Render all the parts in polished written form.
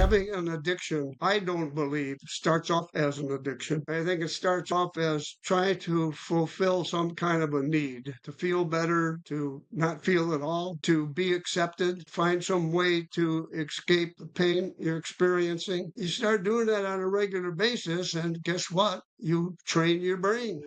Having an addiction, I don't believe, starts off as an addiction. I think it starts off as trying to fulfill some kind of a need, to feel better, to not feel at all, to be accepted, find some way to escape the pain you're experiencing. You start doing that on a regular basis, and guess what? You train your brain.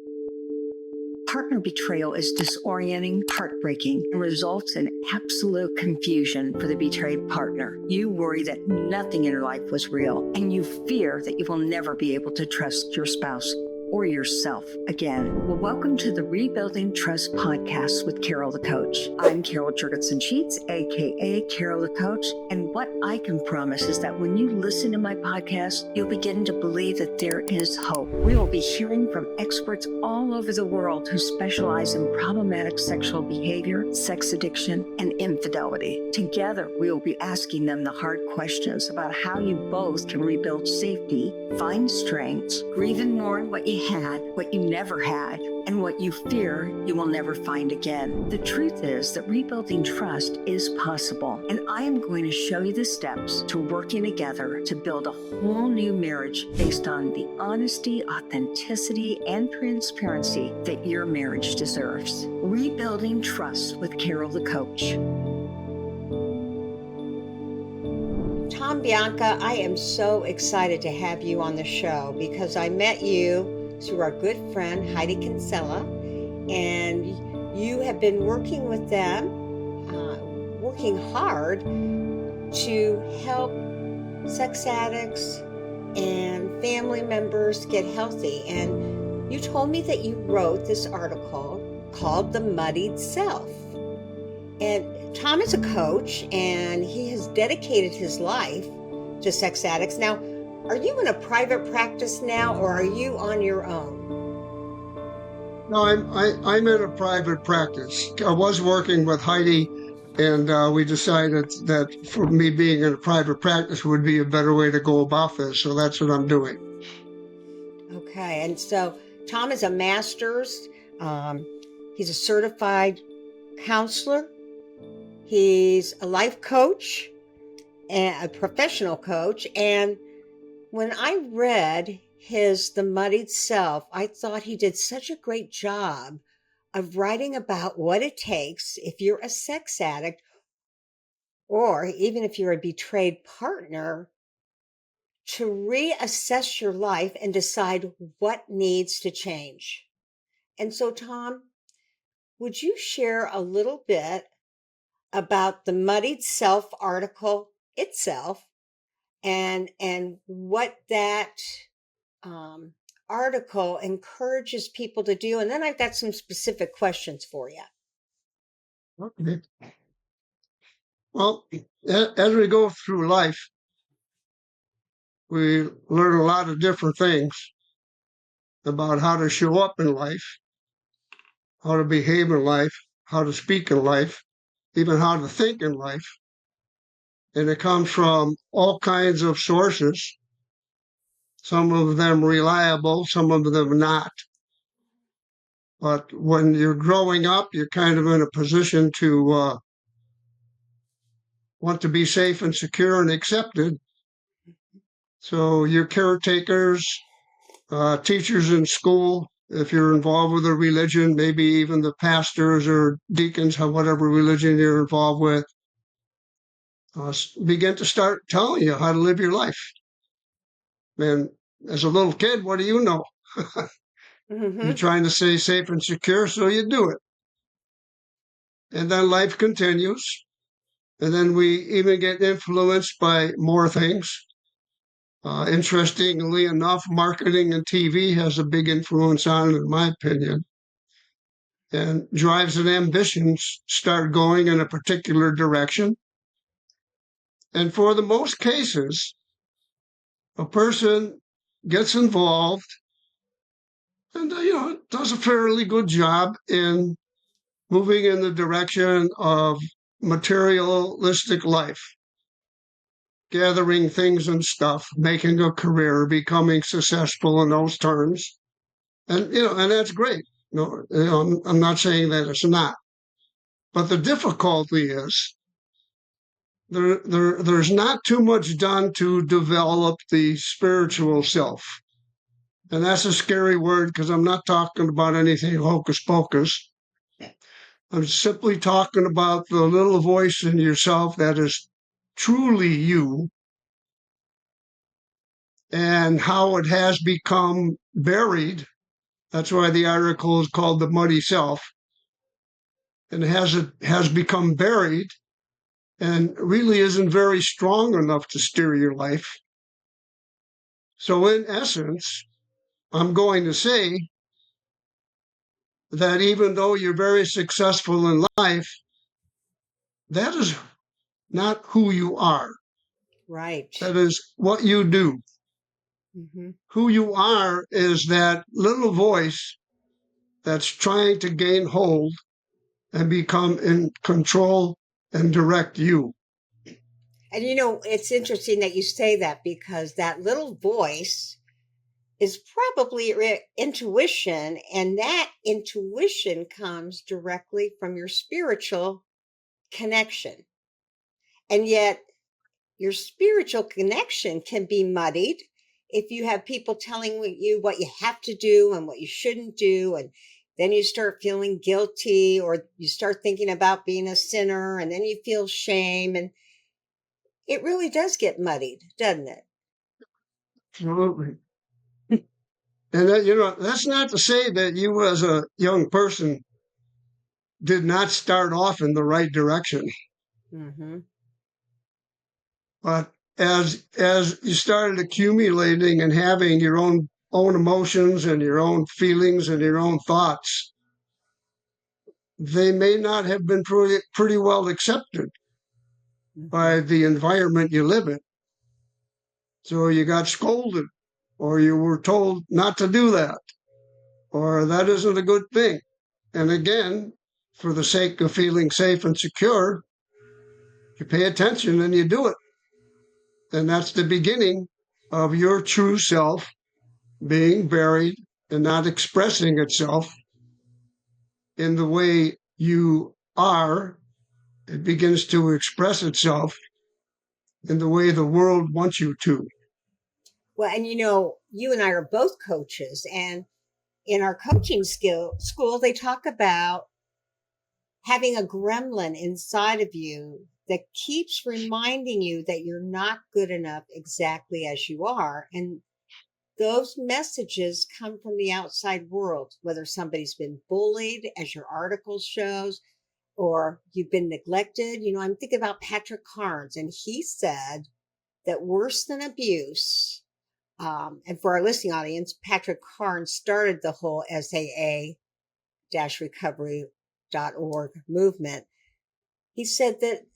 Partner betrayal is disorienting, heartbreaking, and results in absolute confusion for the betrayed partner. You worry that nothing in your life was real, and you fear that you will never be able to trust your spouse or yourself again. Well, welcome to the Rebuilding Trust podcast with Carol the Coach. I'm Carol Jurgensen-Sheets, aka Carol the Coach, and what I can promise is that when you listen to my podcast, you'll begin to believe that there is hope. We will be hearing from experts all over the world who specialize in problematic sexual behavior, sex addiction, and infidelity. Together, we will be asking them the hard questions about how you both can rebuild safety, find strengths, grieve and mourn what you had, what you never had, and what you fear you will never find again. The truth is that rebuilding trust is possible, and I am going to show you the steps to working together to build a whole new marriage based on the honesty, authenticity, and transparency that your marriage deserves. Rebuilding Trust with Carol the Coach. Thom Bianco, I am so excited to have you on the show because I met you through our good friend Heidi Kinsella, and you have been working with them, working hard to help sex addicts and family members get healthy. And you told me that you wrote this article called The Muddied Self. And Thom is a coach, and he has dedicated his life to sex addicts. Now, are you in a private practice now, or are you on your own? No, I'm in a private practice. I was working with Heidi, and we decided that for me being in a private practice would be a better way to go about this. So that's what I'm doing. Okay, and so Thom is a master's. He's a certified counselor. He's a life coach and a professional coach. And when I read his The Muddied Self, I thought he did such a great job of writing about what it takes if you're a sex addict, or even if you're a betrayed partner, to reassess your life and decide what needs to change. And so, Thom, would you share a little bit about the Muddied Self article itself and what that article encourages people to do? And then I've got some specific questions for you. Okay. Well, as we go through life, we learn a lot of different things about how to show up in life, how to behave in life, how to speak in life, even how to think in life. And it comes from all kinds of sources, some of them reliable, some of them not. But when you're growing up, you're kind of in a position to want to be safe and secure and accepted. So your caretakers, teachers in school, if you're involved with a religion, maybe even the pastors or deacons, whatever religion you're involved with, begin to start telling you how to live your life. And as a little kid, what do you know? You're trying to stay safe and secure, so you do it. And then life continues. And then we even get influenced by more things. Interestingly enough, marketing and TV has a big influence on it, in my opinion. And drives and ambitions start going in a particular direction. And for the most cases, a person gets involved and, does a fairly good job in moving in the direction of materialistic life, gathering things and stuff, making a career, becoming successful in those terms. And, and that's great. I'm not saying that it's not. But the difficulty is there's not too much done to develop the spiritual self. And that's a scary word because I'm not talking about anything hocus pocus. I'm simply talking about the little voice in yourself that is truly you and how it has become buried. That's why the article is called The Muddy Self. And it has become buried and really isn't very strong enough to steer your life. So, in essence, I'm going to say that even though you're very successful in life, that is not who you are. Right. That is what you do. Mm-hmm. Who you are is that little voice that's trying to gain hold and become in control and direct you. And it's interesting that you say that because that little voice is probably your intuition, and that intuition comes directly from your spiritual connection. And yet, your spiritual connection can be muddied if you have people telling you what you have to do and what you shouldn't do. And then you start feeling guilty, or you start thinking about being a sinner, and then you feel shame. And it really does get muddied, doesn't it? Absolutely. And that, that's not to say that you as a young person did not start off in the right direction. Mm-hmm. But as you started accumulating and having your own emotions and your own feelings and your own thoughts, they may not have been pretty well accepted Mm-hmm. by the environment you live in. So you got scolded, or you were told not to do that, or that isn't a good thing. And again, for the sake of feeling safe and secure, you pay attention and you do it. And that's the beginning of your true self being buried and not expressing itself in the way you are. It begins to express itself in the way the world wants you to. Well, and you and I are both coaches, and in our coaching school, they talk about having a gremlin inside of you that keeps reminding you that you're not good enough exactly as you are. And those messages come from the outside world, whether somebody's been bullied, as your article shows, or you've been neglected. I'm thinking about Patrick Carnes, and he said that worse than abuse, and for our listening audience, Patrick Carnes started the whole SAA-recovery.org movement. He said that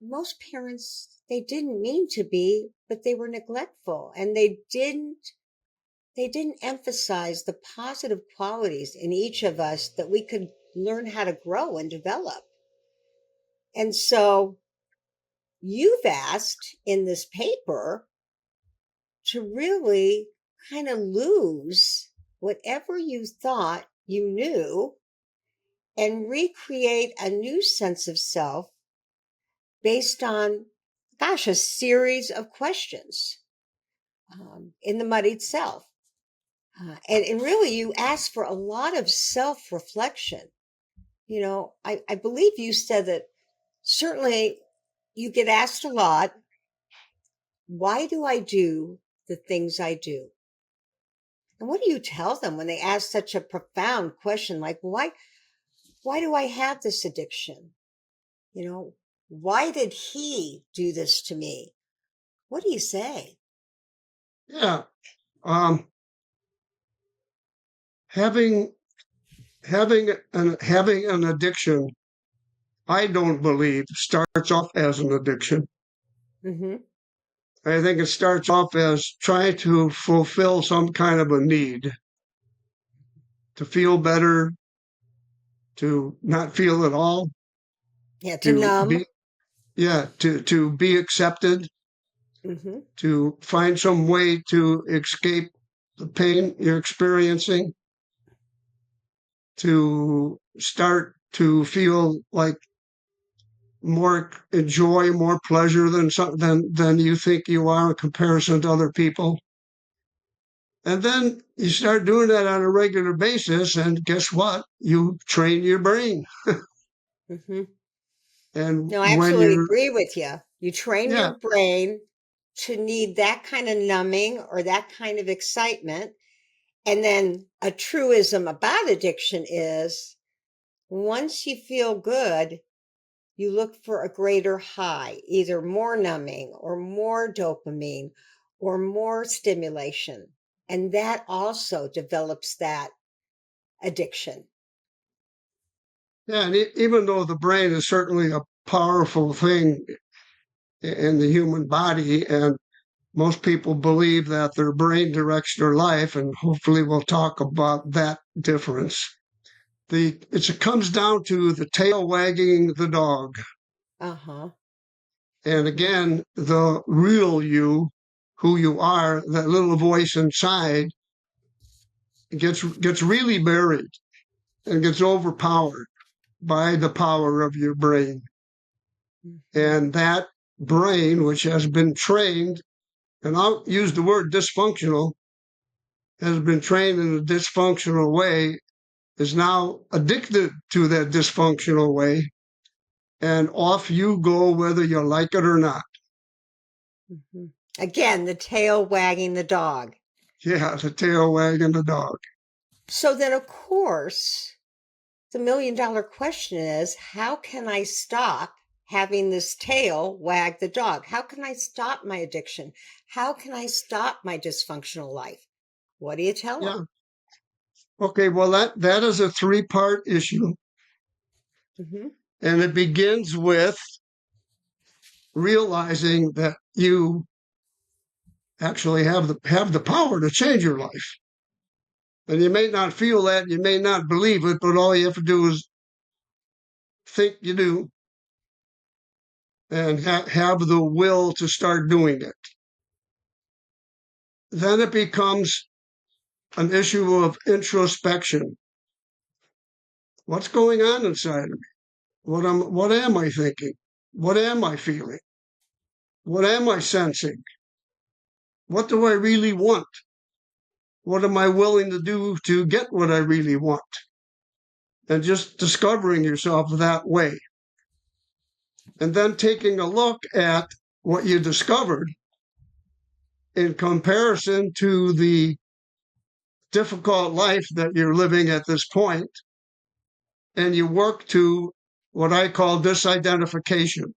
most parents, they didn't mean to be, but they were neglectful, and they didn't emphasize the positive qualities in each of us that we could learn how to grow and develop. And so you've asked in this paper to really kind of lose whatever you thought you knew and recreate a new sense of self based on, gosh, a series of questions in the Muddied Self. And really, you ask for a lot of self reflection. I believe you said that certainly you get asked a lot, why do I do the things I do? And what do you tell them when they ask such a profound question like, why do I have this addiction? Why did he do this to me? What do you say? Yeah. Um, having having an addiction, I don't believe starts off as an addiction. Mm-hmm. I think it starts off as trying to fulfill some kind of a need to feel better, to not feel at all, Yeah, to to numb. be yeah, to be accepted, Mm-hmm. to find some way to escape the pain you're experiencing, to start to feel like more joy, more pleasure than you think you are in comparison to other people. And then you start doing that on a regular basis, and guess what? You train your brain. Hmm. And No, I when absolutely you're, agree with you. You train yeah, your brain to need that kind of numbing or that kind of excitement. And then a truism about addiction is once you feel good, you look for a greater high, either more numbing or more dopamine or more stimulation. And that also develops that addiction. yeah, and even though the brain is certainly a powerful thing in the human body, and most people believe that their brain directs their life, and hopefully we'll talk about that difference. It comes down to the tail wagging the dog. Uh-huh. And again, the real you, who you are, that little voice inside gets really buried and gets overpowered by the power of your brain. Mm-hmm. And that brain, which has been trained, and I'll use the word dysfunctional, has been trained in a dysfunctional way, is now addicted to that dysfunctional way. And off you go, whether you like it or not. Mm-hmm. Again, the tail wagging the dog. Yeah, the tail wagging the dog. So then, of course, the $1,000,000 question is how can I stop having this tail wag the dog? How can I stop my addiction? How can I stop my dysfunctional life? What do you tell them? Yeah. Okay, well, that is a three-part issue. Mm-hmm. And it begins with realizing that you actually have the power to change your life. And you may not feel that, you may not believe it, but all you have to do is think you do and have the will to start doing it. Then it becomes an issue of introspection. What's going on inside of me? What am I thinking? What am I feeling? What am I sensing? What do I really want? What am I willing to do to get what I really want? And just discovering yourself that way. And then taking a look at what you discovered in comparison to the difficult life that you're living at this point, and you work to what I call disidentification.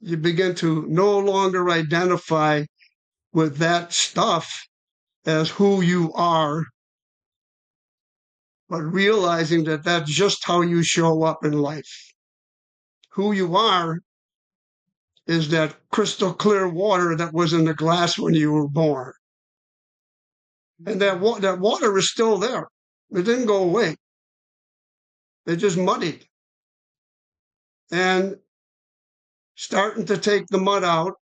You begin to no longer identify with that stuff as who you are, but realizing that that's just how you show up in life. Who you are is that crystal clear water that was in the glass when you were born. And that water is still there. It didn't go away. It just muddied. And starting to take the mud out,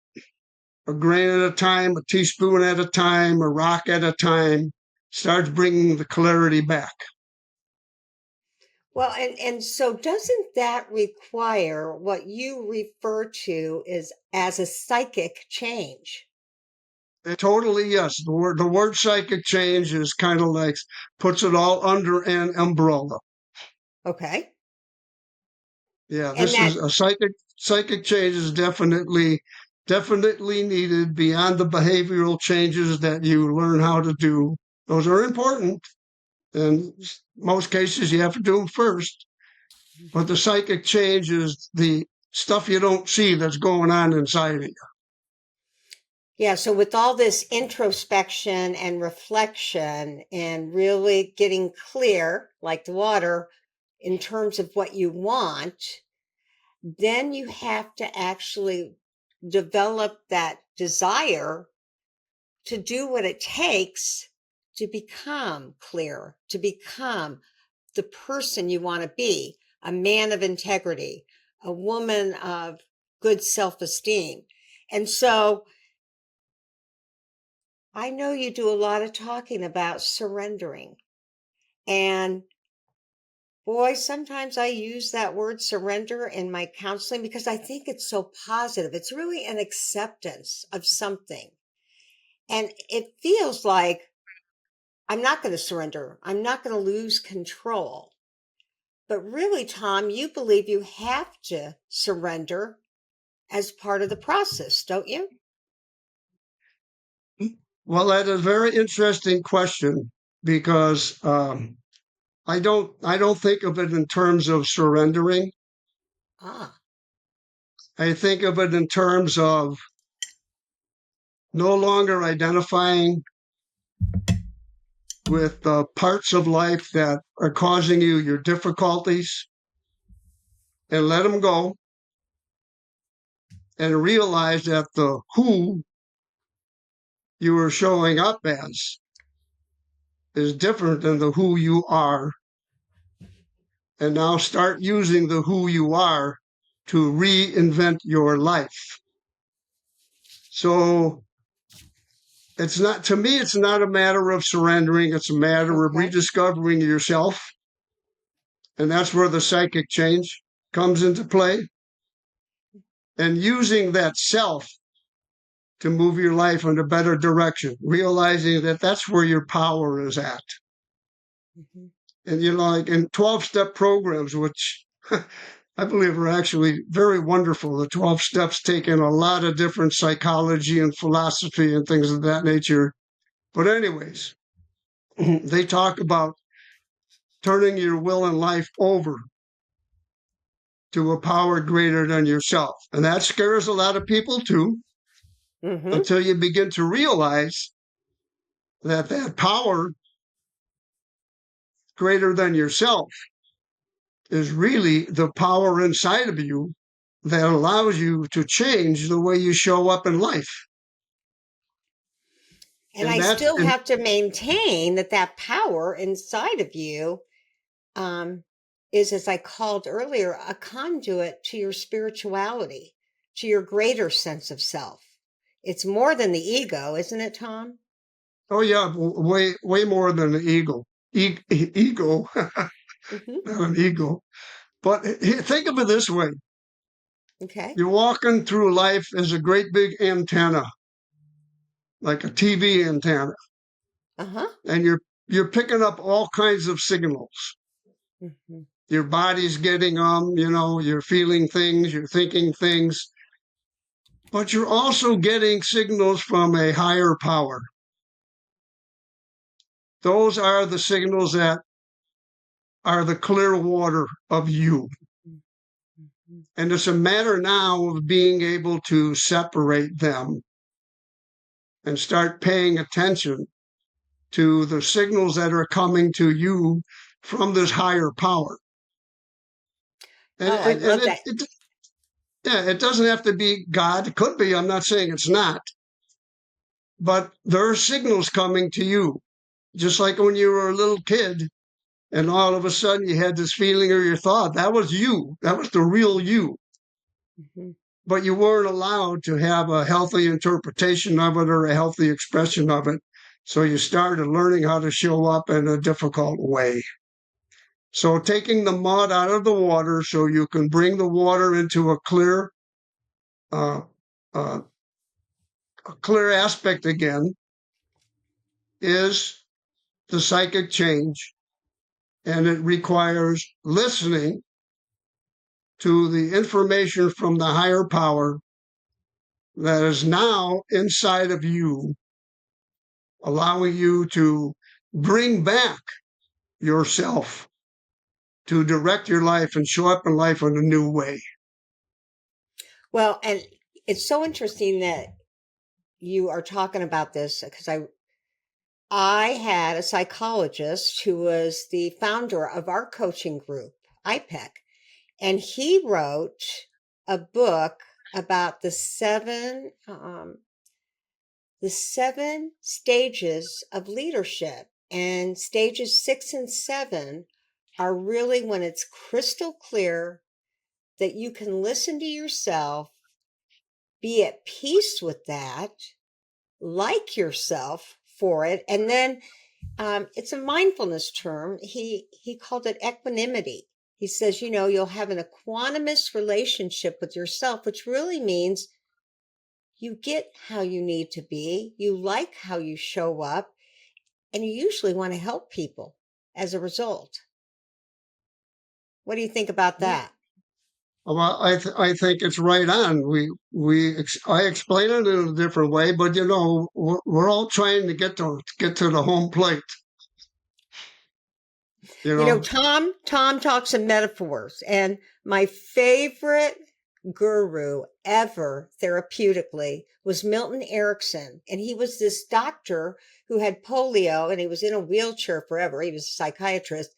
a grain at a time, a teaspoon at a time, a rock at a time, starts bringing the clarity back. Well, and so doesn't that require what you refer to as a psychic change? Totally, yes. The word psychic change is kind of like puts it all under an umbrella. Okay. Yeah, And this that is a psychic change is definitely needed beyond the behavioral changes that you learn how to do. Those are important. In most cases, you have to do them first. But the psychic change is the stuff you don't see that's going on inside of you. Yeah, so with all this introspection and reflection and really getting clear, like the water, in terms of what you want, then you have to actually develop that desire to do what it takes to become clear, to become the person you want to be, a man of integrity, a woman of good self-esteem. And so I know you do a lot of talking about surrendering. And Boy, sometimes I use that word surrender in my counseling because I think it's so positive. It's really an acceptance of something. And it feels like I'm not going to surrender. I'm not going to lose control. But really, Thom, you believe you have to surrender as part of the process, don't you? Well, that is a very interesting question because I don't think of it in terms of surrendering. Ah, I think of it in terms of no longer identifying with the parts of life that are causing you your difficulties and let them go and realize that the who you are showing up as is different than the who you are. And now start using the who you are to reinvent your life. So it's not, to me, it's not a matter of surrendering, it's a matter of okay. rediscovering yourself. And that's where the psychic change comes into play. And using that self to move your life in a better direction, realizing that that's where your power is at. Mm-hmm. And, like in 12-step programs, which I believe are actually very wonderful. The 12 steps take in a lot of different psychology and philosophy and things of that nature. But, anyways, they talk about turning your will and life over to a power greater than yourself. And that scares a lot of people too, Mm-hmm. until you begin to realize that that power greater than yourself is really the power inside of you that allows you to change the way you show up in life. And And I that's, still have to maintain that power inside of you um, is, as I called earlier, a conduit to your spirituality, to your greater sense of self. It's more than the ego, isn't it, Thom? oh yeah, way more than an eagle. Ego, Mm-hmm. not an eagle. But think of it this way: Okay. you're walking through life as a great big antenna, like a TV antenna, Uh-huh. and you're picking up all kinds of signals. Mm-hmm. Your body's getting you're feeling things, you're thinking things, but you're also getting signals from a higher power. Those are the signals that are the clear water of you. Mm-hmm. And it's a matter now of being able to separate them and start paying attention to the signals that are coming to you from this higher power. And Oh, I and love it, that. it yeah, it doesn't have to be God. It could be. I'm not saying it's not, but there are signals coming to you, just like when you were a little kid, and all of a sudden you had this feeling or your thought. That was you. That was the real you. Mm-hmm. But you weren't allowed to have a healthy interpretation of it or a healthy expression of it. So you started learning how to show up in a difficult way. So taking the mud out of the water so you can bring the water into uh, uh, a clear aspect again is the psychic change. And it requires listening to the information from the higher power that is now inside of you, allowing you to bring back yourself to direct your life and show up in life in a new way. Well, and it's so interesting that you are talking about this because I had a psychologist who was the founder of our coaching group, IPEC, and he wrote a book about the seven stages of leadership. And stages 6 and 7 are really when it's crystal clear that you can listen to yourself, be at peace with that, like yourself for it, and then It's a mindfulness term. He called it equanimity. He says, you'll have an equanimous relationship with yourself, which really means you get how you need to be, you like how you show up, and you usually want to help people as a result. What do you think about that? Well, I think it's right on. I explain it in a different way, but we're all trying to get to the home plate. Tom talks in metaphors, and my favorite guru ever therapeutically was Milton Erickson. And he was this doctor who had polio, and he was in a wheelchair forever. He was a psychiatrist.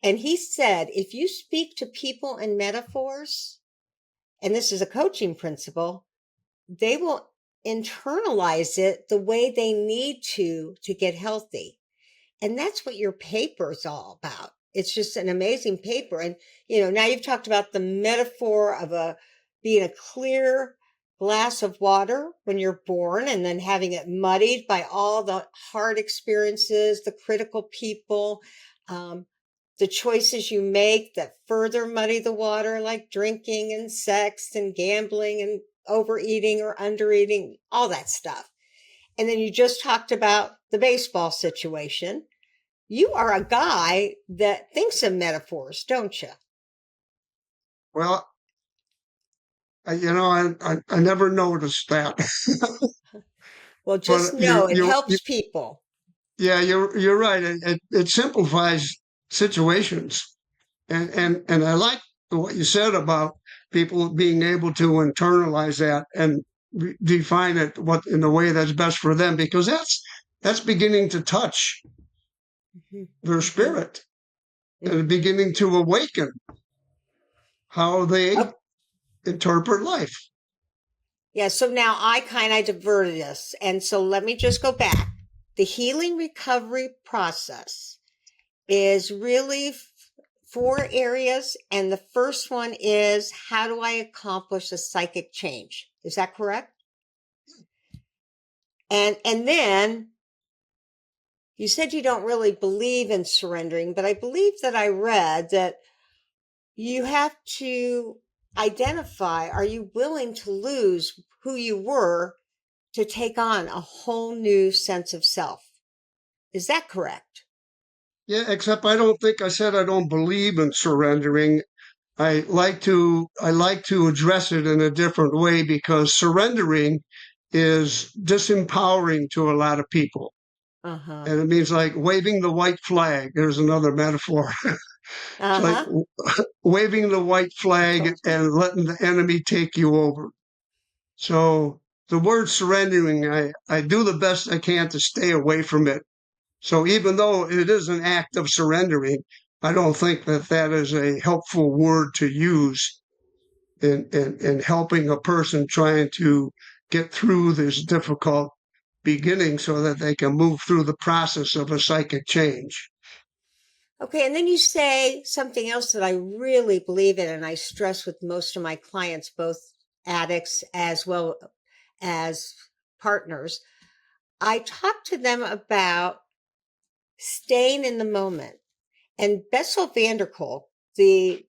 And he said, if you speak to people in metaphors, and this is a coaching principle, they will internalize it the way they need to get healthy. And that's what your paper is all about. It's just an amazing paper. And, now you've talked about the metaphor of being a clear glass of water when you're born, and then having it muddied by all the hard experiences, the critical people, the choices you make that further muddy the water, like drinking and sex and gambling and overeating or undereating, all that stuff. And then you just talked about the baseball situation. You are a guy that thinks in metaphors, don't you? Well, I never noticed that. Well, just know it helps people. Yeah, you're right. It simplifies situations, and I like what you said about people being able to internalize that and define it in the way that's best for them, because that's beginning to touch their spirit and beginning to awaken how they interpret life. Yeah, so now I kind of diverted this. And so let me just go back. The healing recovery process is really 4 areas. And the first one is, how do I accomplish a psychic change? Is that correct? And then you said you don't really believe in surrendering, but I believe that I read that you have to identify, are you willing to lose who you were to take on a whole new sense of self? Is that correct? Yeah, except I don't think I said I don't believe in surrendering. I like to address it in a different way, because surrendering is disempowering to a lot of people. Uh-huh. And it means like waving the white flag. There's another metaphor. It's like waving the white flag and letting the enemy take you over. So the word surrendering, I do the best I can to stay away from it. So even though it is an act of surrendering, I don't think that is a helpful word to use in helping a person trying to get through this difficult beginning so that they can move through the process of a psychic change. Okay, and then you say something else that I really believe in, and I stress with most of my clients, both addicts as well as partners. I talk to them about staying in the moment. And Bessel van der Kolk, the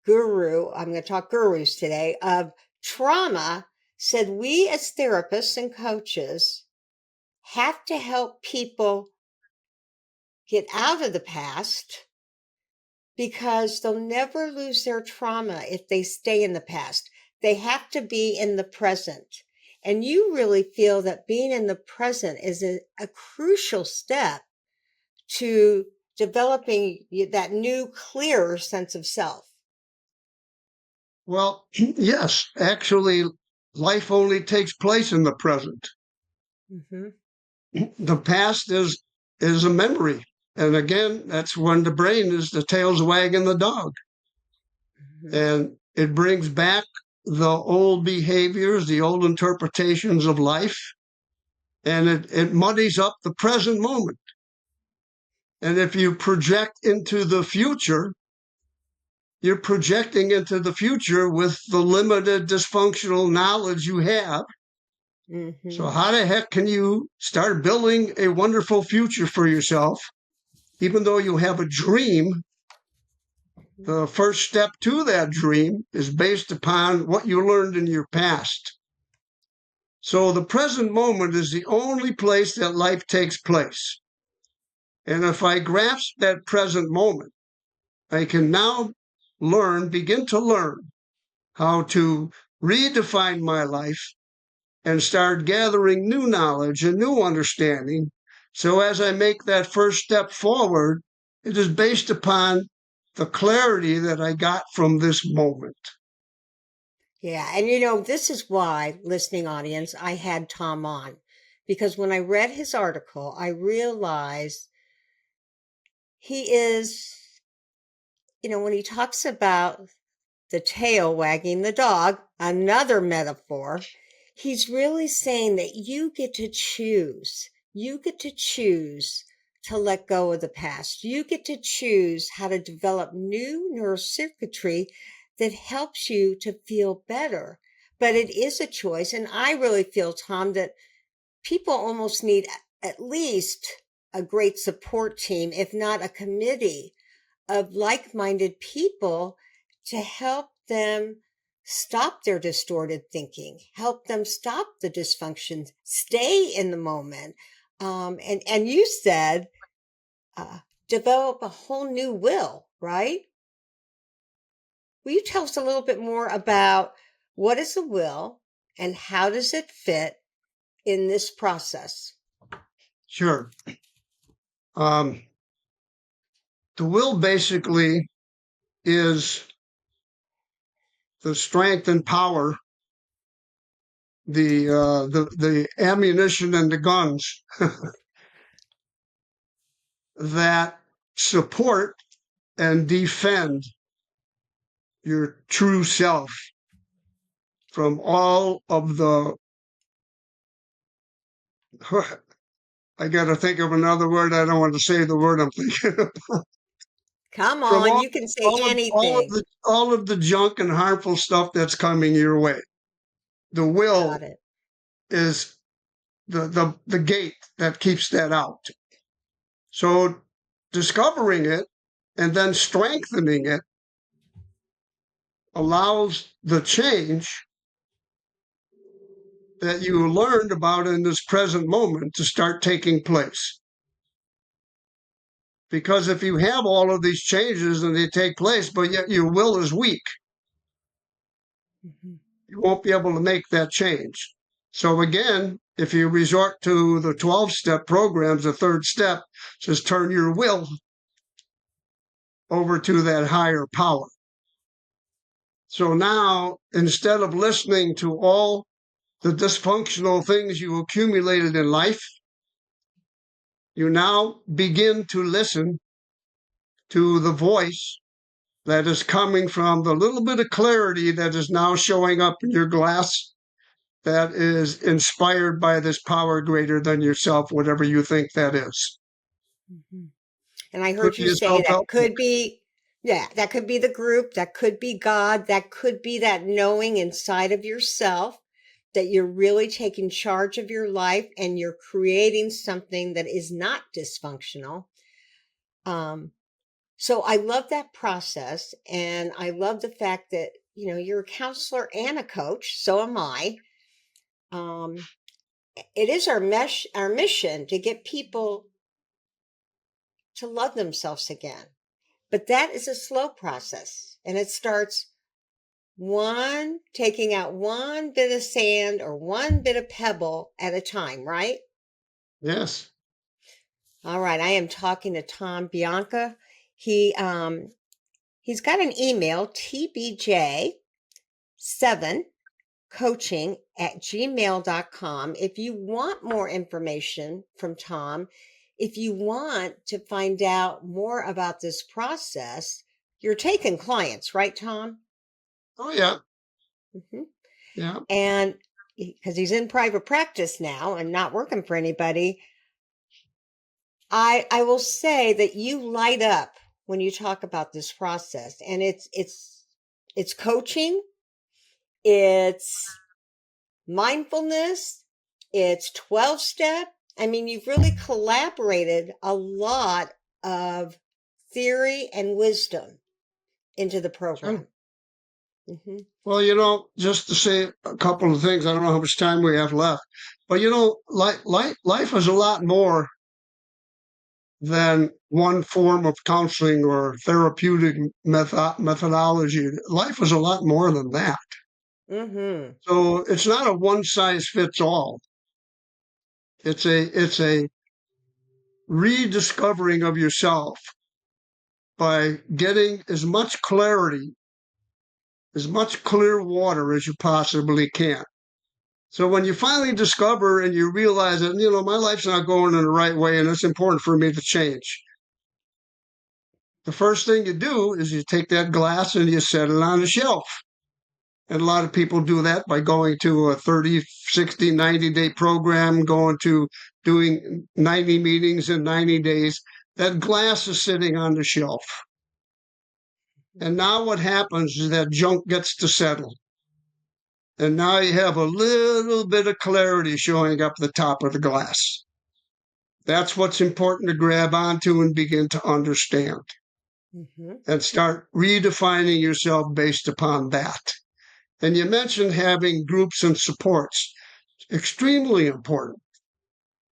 guru, I'm going to talk gurus today, of trauma, said we as therapists and coaches have to help people get out of the past, because they'll never lose their trauma if they stay in the past. They have to be in the present. And you really feel that being in the present is a crucial step to developing that new, clearer sense of self. Well, yes, actually, life only takes place in the present. The past is a memory. And again, that's when the brain is the tail's wagging the dog. And it brings back the old behaviors, the old interpretations of life, and it muddies up the present moment. And if you project into the future, you're projecting into the future with the limited dysfunctional knowledge you have. Mm-hmm. So how the heck can you start building a wonderful future for yourself, even though you have a dream? The first step to that dream is based upon what you learned in your past. So the present moment is the only place that life takes place. And if I grasp that present moment, I can now begin to learn how to redefine my life and start gathering new knowledge and new understanding. So as I make that first step forward, it is based upon the clarity that I got from this moment. Yeah. And this is why, listening audience, I had Thom on. Because when I read his article, I realized he is, when he talks about the tail wagging the dog, another metaphor, he's really saying that you get to choose. You get to choose to let go of the past. You get to choose how to develop new neurocircuitry that helps you to feel better. But it is a choice. And I really feel, Thom, that people almost need at least a great support team, if not a committee of like-minded people to help them stop their distorted thinking, help them stop the dysfunctions, stay in the moment. And you said, develop a whole new will, right? Will you tell us a little bit more about what is a will and how does it fit in this process? Sure. The will basically is the strength and power, the ammunition and the guns that support and defend your true self from all of the I got to think of another word. I don't want to say the word I'm thinking of. Come From on, you can say anything. all of the junk and harmful stuff that's coming your way. The will Got it. is the gate that keeps that out. So discovering it and then strengthening it allows the change that you learned about in this present moment to start taking place. Because if you have all of these changes and they take place, but yet your will is weak, Mm-hmm. you won't be able to make that change. So again, if you resort to the 12-step programs, the third step says turn your will over to that higher power. So now, instead of listening to all the dysfunctional things you accumulated in life, you now begin to listen to the voice that is coming from the little bit of clarity that is now showing up in your glass that is inspired by this power greater than yourself, whatever you think that is. Mm-hmm. And I Could heard be you a say that self-help book. could be, yeah, that could be the group, that could be God, that could be that knowing inside of yourself that you're really taking charge of your life and you're creating something that is not dysfunctional. So I love that process. And I love the fact that, you're a counselor and a coach. So am I. It is our mission to get people to love themselves again. But that is a slow process. And it starts taking out one bit of sand or one bit of pebble at a time, right? Yes. All right. I am talking to Thom Bianco. He's got an email, tbj7coaching@gmail.com. If you want more information from Thom, if you want to find out more about this process, you're taking clients, right, Thom? Oh, yeah. Mm-hmm. Yeah. And because he's in private practice now and not working for anybody, I will say that you light up when you talk about this process, and it's coaching, it's mindfulness, It's 12 step. I mean, you've really collaborated a lot of theory and wisdom into the program. Mm-hmm. Well, just to say a couple of things, I don't know how much time we have left, but life is a lot more than one form of counseling or therapeutic methodology. Life is a lot more than that. Mm-hmm. So it's not a one size fits all. It's a rediscovering of yourself by getting as much clarity, as much clear water as you possibly can. So when you finally discover and you realize that, my life's not going in the right way and it's important for me to change, the first thing you do is you take that glass and you set it on the shelf. And a lot of people do that by going to a 30, 60, 90-day program, going to doing 90 meetings in 90 days. That glass is sitting on the shelf. And now what happens is that junk gets to settle. And now you have a little bit of clarity showing up the top of the glass. That's what's important to grab onto and begin to understand. Mm-hmm. And start redefining yourself based upon that. And you mentioned having groups and supports. Extremely important.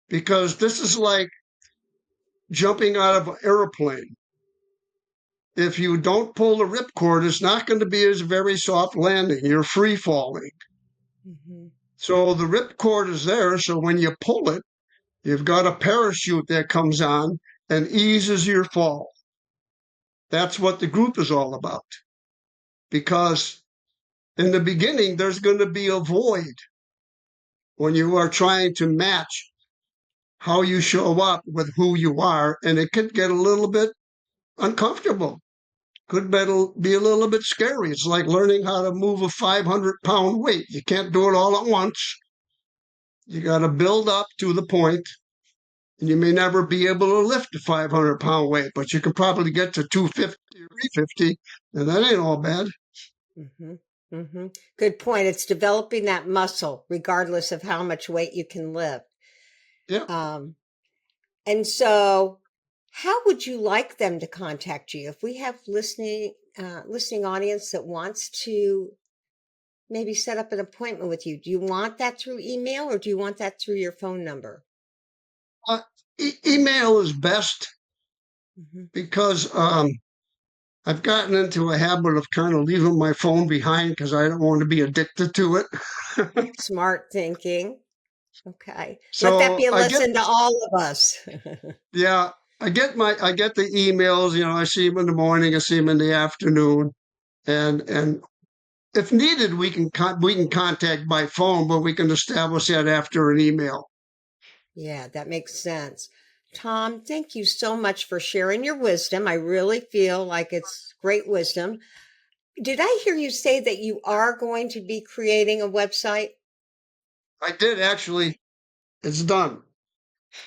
Because this is like jumping out of an airplane. If you don't pull the ripcord, it's not going to be a very soft landing. You're free falling. Mm-hmm. So the ripcord is there. So when you pull it, you've got a parachute that comes on and eases your fall. That's what the group is all about. Because in the beginning, there's going to be a void when you are trying to match how you show up with who you are, and it could get a little bit uncomfortable. Could be a little bit scary. It's like learning how to move a 500-pound weight. You can't do it all at once. You got to build up to the point, and you may never be able to lift a 500-pound weight, but you can probably get to 250 or 350, and that ain't all bad. Mm-hmm. Mm-hmm. Good point. It's developing that muscle, regardless of how much weight you can lift. Yeah. And so, how would you like them to contact you if we have listening audience that wants to maybe set up an appointment with you? Do you want that through email or do you want that through your phone number? Email is best because I've gotten into a habit of kind of leaving my phone behind because I don't want to be addicted to it. Smart thinking. Okay. So let that be a lesson to all of us. Yeah, I get the emails. I see them in the morning. I see them in the afternoon, and if needed, we can contact by phone, but we can establish that after an email. Yeah, that makes sense. Thom, thank you so much for sharing your wisdom. I really feel like it's great wisdom. Did I hear you say that you are going to be creating a website? I did, actually. It's done.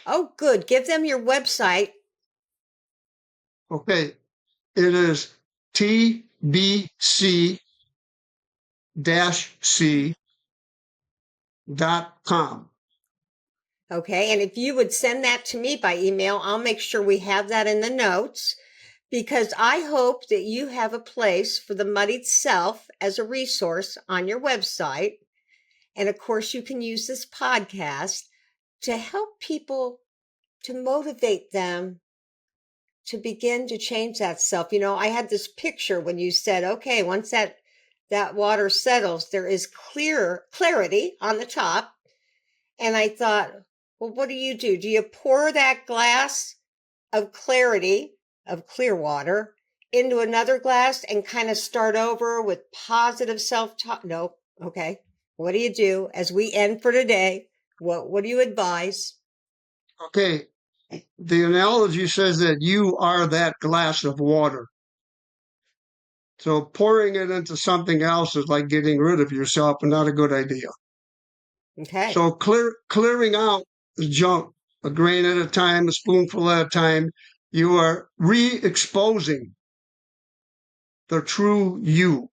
Oh, good. Give them your website. Okay. It is tbc-c.com. Okay. And if you would send that to me by email, I'll make sure we have that in the notes, because I hope that you have a place for the Muddied Self as a resource on your website. And of course, you can use this podcast to help people, to motivate them to begin to change that self. I had this picture when you said, okay, once that water settles, there is clarity on the top. And I thought, well, what do? Do you pour that glass of clarity, of clear water, into another glass and kind of start over with positive self-talk? Nope. Okay. What do you do as we end for today? What do you advise? Okay. The analogy says that you are that glass of water. So pouring it into something else is like getting rid of yourself, and not a good idea. Okay. So clearing out the junk, a grain at a time, a spoonful at a time, you are re-exposing the true you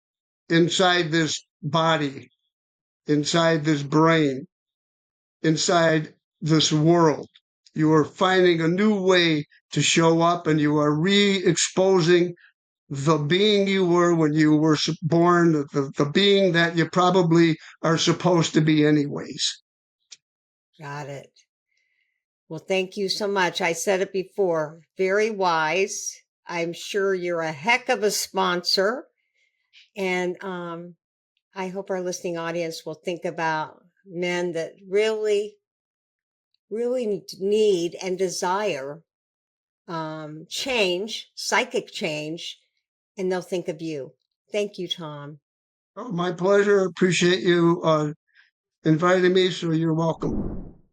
inside this body, inside this brain. inside this world. You are finding a new way to show up, and you are re-exposing the being you were when you were born, the being that you probably are supposed to be anyways. Got it. Well, thank you so much. I said it before, very wise. I'm sure you're a heck of a sponsor. And I hope our listening audience will think about men that really, really need and desire change, psychic change, and they'll think of you. Thank you, Thom. Oh, my pleasure. Appreciate you inviting me, so you're welcome.